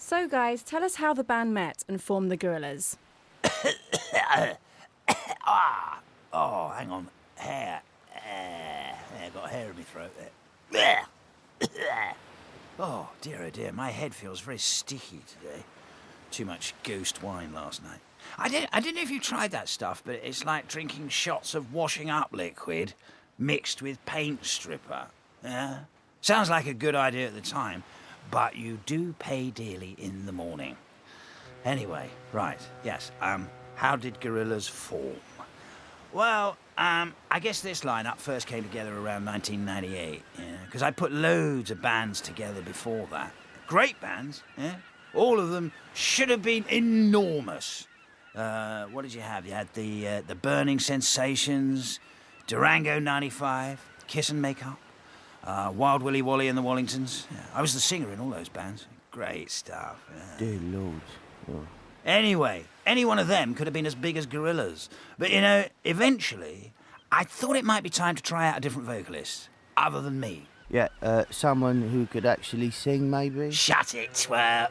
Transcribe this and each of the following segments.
So, guys, tell us how the band met and formed the Gorillaz. Oh, hang on. Hair. I've got hair in my throat there. Oh, dear, my head feels very sticky today. Too much ghost wine last night. I didn't know if you tried that stuff, but it's like drinking shots of washing up liquid mixed with paint stripper. Yeah? Sounds like a good idea at the time, but you do pay dearly in the morning. Anyway, right, yes, how did Gorillaz form? Well, I guess this lineup first came together around 1998, because I put loads of bands together before that. Great bands, yeah? All of them should have been enormous. What did you have? You had the Burning Sensations, Durango 95, Kiss and Make Up, Wild Willy Wally and the Wallingtons. Yeah, I was the singer in all those bands. Great stuff. Yeah. Dear Lord. Oh. Anyway, any one of them could have been as big as Gorillaz. But, eventually, I thought it might be time to try out a different vocalist, other than me. Yeah, someone who could actually sing, maybe? Shut it, twerp.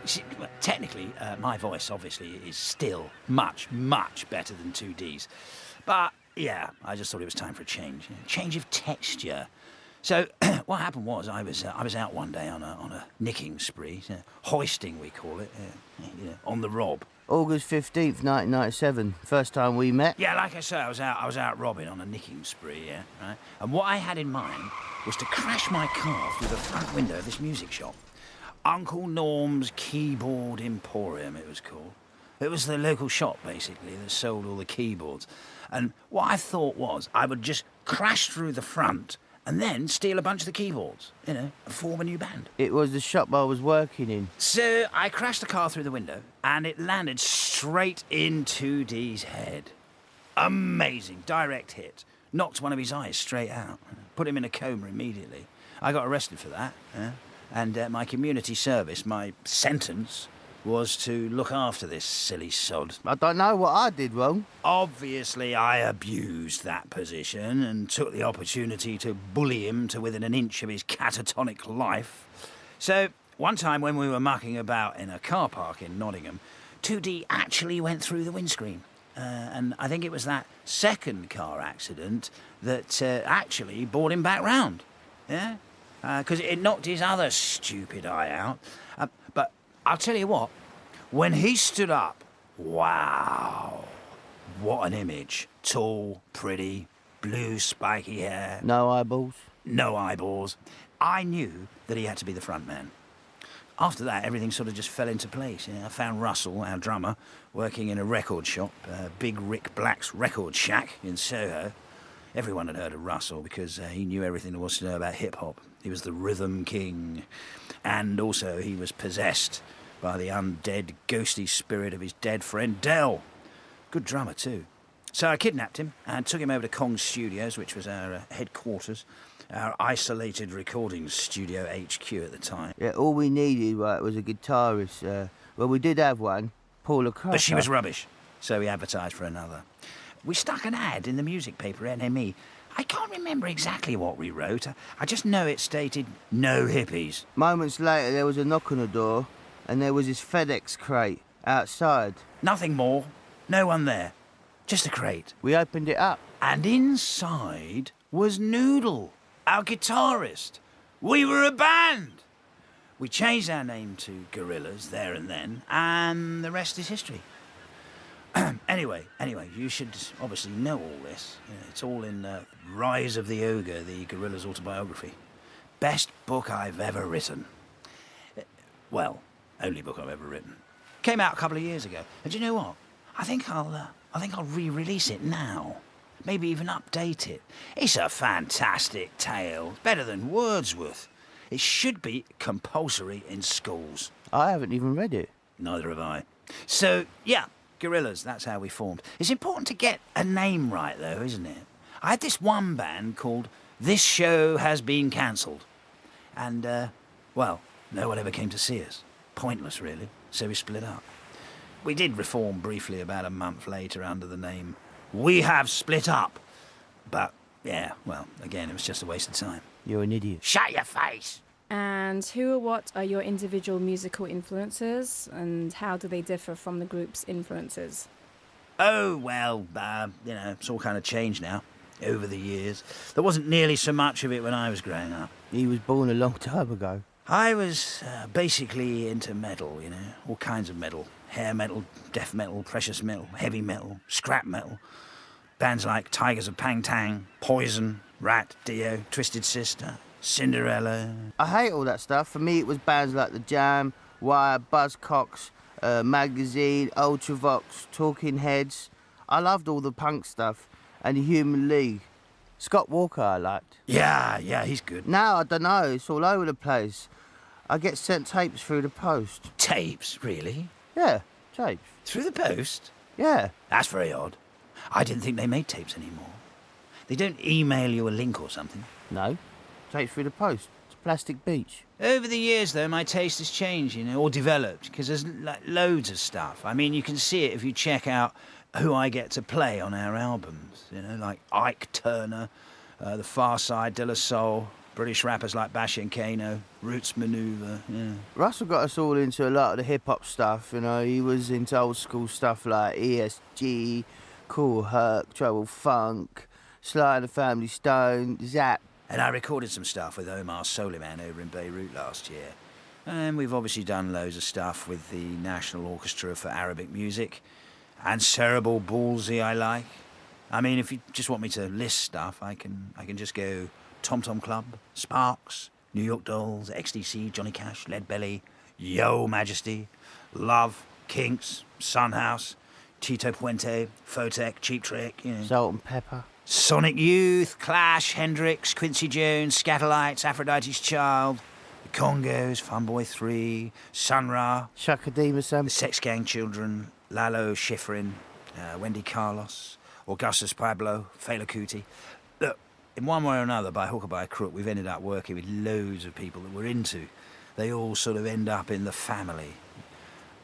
See, well, technically, my voice, obviously, is still much, much better than 2D's. But, yeah, I just thought it was time for a change. Change of texture. So, what happened was, I was out one day on a nicking spree, hoisting we call it, on the rob. August 15th, 1997, first time we met. Yeah, like I say, I was out robbing on a nicking spree, yeah, right? And what I had in mind was to crash my car through the front window of this music shop. Uncle Norm's Keyboard Emporium, it was called. It was the local shop, basically, that sold all the keyboards. And what I thought was I would just crash through the front and then steal a bunch of the keyboards, and form a new band. It was the shop I was working in. So I crashed the car through the window, and it landed straight in 2D's head. Amazing, direct hit. Knocked one of his eyes straight out. Put him in a coma immediately. I got arrested for that, and my community service, my sentence, was to look after this silly sod. I don't know what I did wrong. Obviously, I abused that position and took the opportunity to bully him to within an inch of his catatonic life. So, one time when we were mucking about in a car park in Nottingham, 2D actually went through the windscreen. And I think it was that second car accident that actually brought him back round. Yeah? Because it knocked his other stupid eye out. But I'll tell you what, when he stood up, wow, what an image. Tall, pretty, blue spiky hair. No eyeballs? No eyeballs. I knew that he had to be the front man. After that, everything sort of just fell into place. I found Russell, our drummer, working in a record shop, Big Rick Black's Record Shack in Soho. Everyone had heard of Russell because he knew everything there was to know about hip-hop. He was the rhythm king. And also he was possessed by the undead, ghosty spirit of his dead friend Del. Good drummer, too. So I kidnapped him and took him over to Kong Studios, which was our headquarters, our isolated recording studio HQ at the time. Yeah, all we needed, right, was a guitarist. Well, we did have one, Paula Cracker. But she was rubbish, so we advertised for another. We stuck an ad in the music paper, NME. I can't remember exactly what we wrote. I just know it stated, no hippies. Moments later, there was a knock on the door, and there was this FedEx crate outside. Nothing more. No one there. Just a crate. We opened it up. And inside was Noodle, our guitarist. We were a band. We changed our name to Gorillaz there and then, and the rest is history. Anyway, you should obviously know all this. It's all in Rise of the Ogre, the Gorillaz autobiography. Best book I've ever written. Well, only book I've ever written. Came out a couple of years ago. And do you know what? I think I'll re-release it now. Maybe even update it. It's a fantastic tale. Better than Wordsworth. It should be compulsory in schools. I haven't even read it. Neither have I. So, yeah. Gorillaz, that's how we formed. It's important to get a name right, though, isn't it? I had this one band called This Show Has Been Cancelled. And, well, no one ever came to see us. Pointless, really. So we split up. We did reform briefly about a month later under the name We Have Split Up. But, yeah, well, again, it was just a waste of time. You're an idiot. Shut your face! And who or what are your individual musical influences, and how do they differ from the group's influences? Oh, well, it's all kind of changed now over the years. There wasn't nearly so much of it when I was growing up. He was born a long time ago. I was basically into metal, all kinds of metal. Hair metal, death metal, precious metal, heavy metal, scrap metal. Bands like Tigers of Pang Tang, Poison, Rat, Dio, Twisted Sister, Cinderella. I hate all that stuff. For me, it was bands like The Jam, Wire, Buzzcocks, Magazine, Ultravox, Talking Heads. I loved all the punk stuff, and the Human League. Scott Walker I liked. Yeah, he's good. Now, I don't know, it's all over the place. I get sent tapes through the post. Tapes, really? Yeah, tapes. Through the post? Yeah. That's very odd. I didn't think they made tapes anymore. They don't email you a link or something. No, tapes through the post. It's Plastic Beach. Over the years, though, my taste has changed, or developed, because there's loads of stuff. I mean, you can see it if you check out who I get to play on our albums, like Ike Turner, The Far Side, De La Soul, British rappers like Bash and Kano, Roots Maneuver, yeah. Russell got us all into a lot of the hip-hop stuff, He was into old school stuff like ESG, Cool Herc, Trouble Funk, Sly and the Family Stone, Zap. And I recorded some stuff with Omar Soliman over in Beirut last year. And we've obviously done loads of stuff with the National Orchestra for Arabic Music. And Cerebral Ballsy I like. I mean, if you just want me to list stuff, I can just go Tom Tom Club, Sparks, New York Dolls, XTC, Johnny Cash, Lead Belly, Yo Majesty, Love, Kinks, Sunhouse, Tito Puente, Photech, Cheap Trick, Salt and Pepper. Sonic Youth, Clash, Hendrix, Quincy Jones, Scatterlights, Aphrodite's Child, The Congos, Funboy 3, Sun Ra, Shakadima Sam. The Sex Gang Children, Lalo Schifrin, Wendy Carlos, Augustus Pablo, Fela Kuti. Look, in one way or another, by hook or by crook, we've ended up working with loads of people that we're into. They all sort of end up in the family.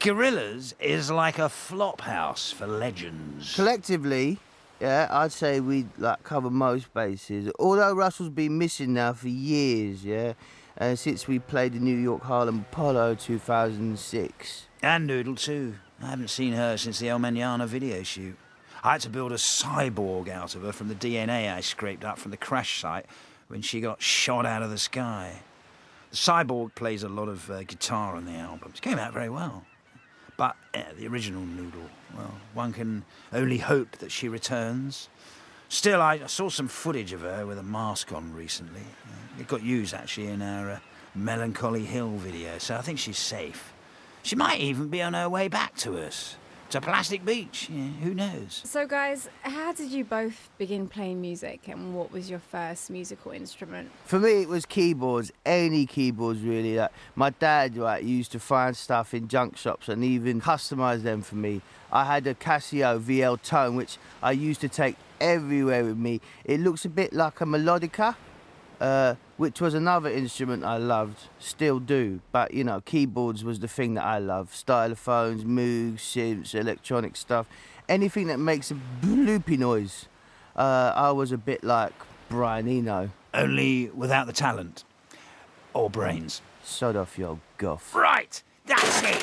Gorillaz is like a flop house for legends. Collectively, yeah, I'd say we cover most bases. Although Russell's been missing now for years, yeah, since we played the New York Harlem Apollo 2006. And Noodle too. I haven't seen her since the El Mañana video shoot. I had to build a cyborg out of her from the DNA I scraped up from the crash site when she got shot out of the sky. The cyborg plays a lot of guitar on the album. It came out very well. But the original Noodle, well, one can only hope that she returns. Still, I saw some footage of her with a mask on recently. It got used, actually, in our Melancholy Hill video, so I think she's safe. She might even be on her way back to us. To Plastic Beach, who knows? So guys, how did you both begin playing music, and what was your first musical instrument? For me, it was keyboards, any keyboards really. My dad used to find stuff in junk shops and even customise them for me. I had a Casio VL Tone, which I used to take everywhere with me. It looks a bit like a melodica, which was another instrument I loved, still do. But, keyboards was the thing that I loved. Stylophones, Moogs, synths, electronic stuff. Anything that makes a bloopy noise. I was a bit like Brian Eno. Only without the talent. Or brains. Sod off your goff. Right, that's it!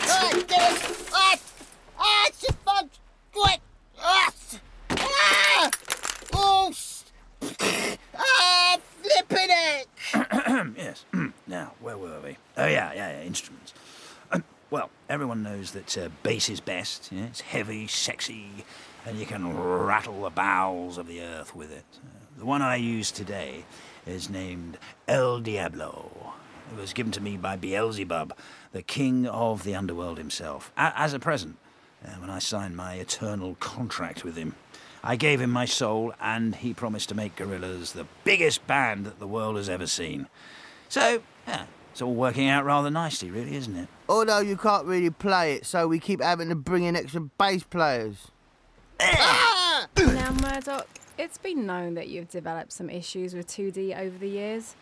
Flipping it! Yes. Now, where were we? Oh, yeah, instruments. Well, everyone knows that bass is best. It's heavy, sexy, and you can rattle the bowels of the earth with it. The one I use today is named El Diablo. It was given to me by Beelzebub, the king of the underworld himself, as a present when I signed my eternal contract with him. I gave him my soul, and he promised to make Gorillaz the biggest band that the world has ever seen. So, yeah, it's all working out rather nicely, really, isn't it? Although you can't really play it, so we keep having to bring in extra bass players. Now, Murdoc, it's been known that you've developed some issues with 2D over the years.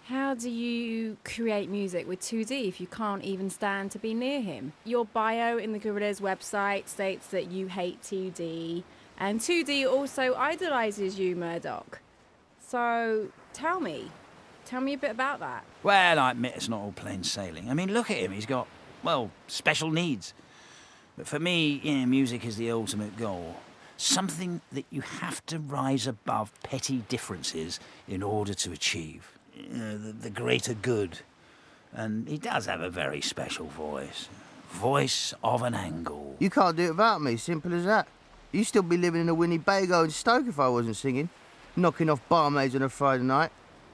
How do you create music with 2D if you can't even stand to be near him? Your bio in the Gorillaz website states that you hate 2D, and 2D also idolises you, Murdoc. So, tell me, Tell me a bit about that. Well, I admit it's not all plain sailing. I mean, look at him. He's got, well, special needs. But for me, music is the ultimate goal. Something that you have to rise above petty differences in order to achieve. The greater good. And he does have a very special voice. Voice of an angle. You can't do it without me, simple as that. You'd still be living in a Winnebago in Stoke if I wasn't singing. Knocking off barmaids on a Friday night.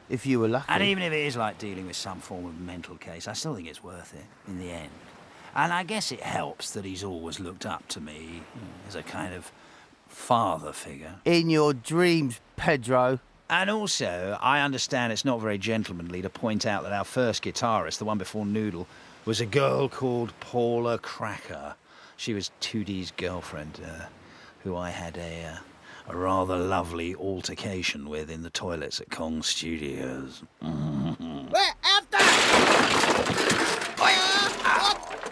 If you were lucky. And even if it is like dealing with some form of mental case, I still think it's worth it in the end. And I guess it helps that he's always looked up to me as a kind of father figure. In your dreams, Pedro. And also, I understand it's not very gentlemanly to point out that our first guitarist, the one before Noodle, was a girl called Paula Cracker. She was 2D's girlfriend, who I had a rather lovely altercation with in the toilets at Kong Studios. Where? After!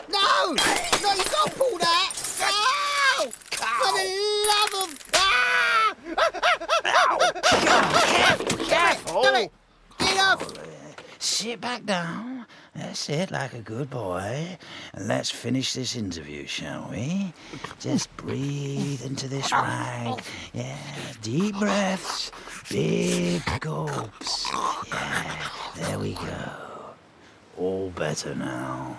No! No, you can't pull that! No! For the love of... Careful! Damn it! Get off! Sit back down. That's it, like a good boy. And let's finish this interview, shall we? Just breathe into this rag. Yeah, deep breaths, big gulps. Yeah, there we go. All better now.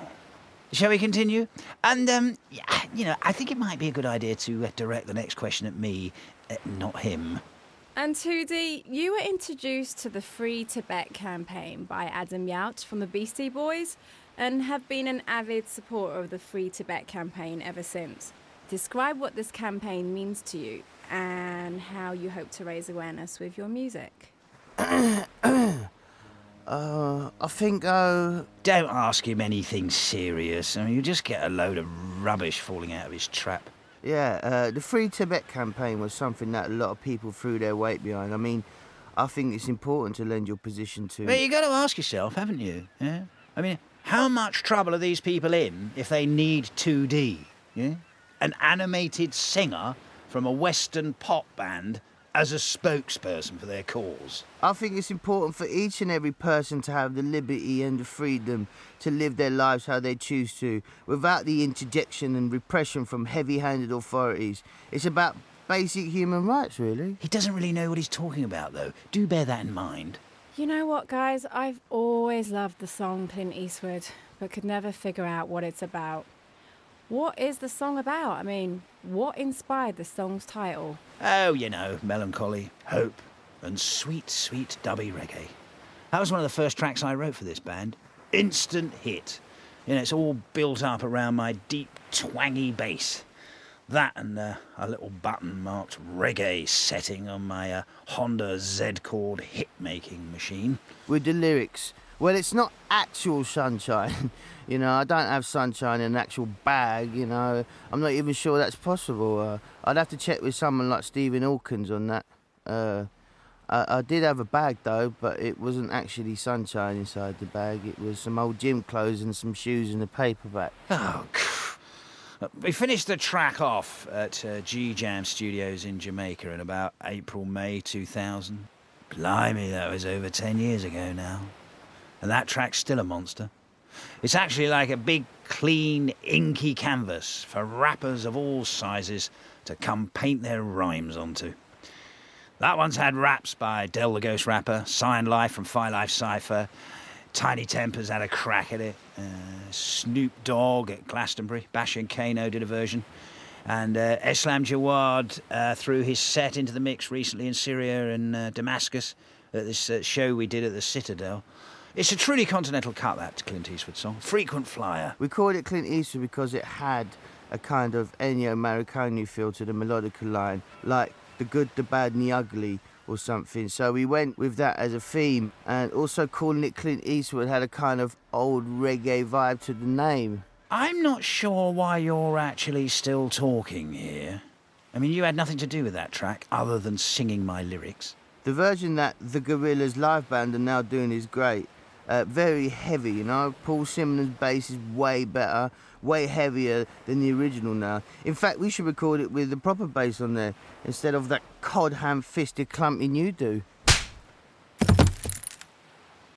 Shall we continue? And, I think it might be a good idea to direct the next question at me, not him. And 2D, you were introduced to the Free Tibet campaign by Adam Yauch from the Beastie Boys and have been an avid supporter of the Free Tibet campaign ever since. Describe what this campaign means to you and how you hope to raise awareness with your music. I think, Don't ask him anything serious. I mean, you just get a load of rubbish falling out of his trap. Yeah, the Free Tibet campaign was something that a lot of people threw their weight behind. I mean, I think it's important to lend your position to... But you got to ask yourself, haven't you? Yeah? I mean, how much trouble are these people in if they need 2D? Yeah? An animated singer from a Western pop band as a spokesperson for their cause. I think it's important for each and every person to have the liberty and the freedom to live their lives how they choose to, without the interjection and repression from heavy-handed authorities. It's about basic human rights, really. He doesn't really know what he's talking about, though. Do bear that in mind. You know what, guys? I've always loved the song Clint Eastwood, but could never figure out what it's about. What is the song about? I mean, what inspired the song's title? Oh, melancholy, hope, and sweet, sweet dubby reggae. That was one of the first tracks I wrote for this band. Instant hit. It's all built up around my deep, twangy bass. That and a little button marked reggae setting on my Honda Z-Chord hit-making machine. With the lyrics, well, it's not actual sunshine. I don't have sunshine in an actual bag, I'm not even sure that's possible. I'd have to check with someone like Stephen Hawkins on that. I did have a bag, though, but it wasn't actually sunshine inside the bag. It was some old gym clothes and some shoes and a paperback. Oh, we finished the track off at G-Jam Studios in Jamaica in about April, May 2000. Blimey, that was over 10 years ago now. And that track's still a monster. It's actually like a big, clean, inky canvas for rappers of all sizes to come paint their rhymes onto. That one's had raps by Del the Ghost Rapper, Cyan Life from Phi Life Cypher, Tiny Temper's had a crack at it, Snoop Dogg at Glastonbury, Bash and Kano did a version, and Islam Jawad threw his set into the mix recently in Syria and Damascus at this show we did at the Citadel. It's a truly continental cut, that Clint Eastwood song. Frequent flyer. We called it Clint Eastwood because it had a kind of Ennio Morricone feel to the melodical line, like the good, the bad and the ugly or something. So we went with that as a theme, and also calling it Clint Eastwood had a kind of old reggae vibe to the name. I'm not sure why you're actually still talking here. I mean, you had nothing to do with that track other than singing my lyrics. The version that the Gorillaz live band are now doing is great. Very heavy, Paul Simmons' bass is way better, way heavier than the original now. In fact, we should record it with the proper bass on there, instead of that cod ham-fisted clumping you do.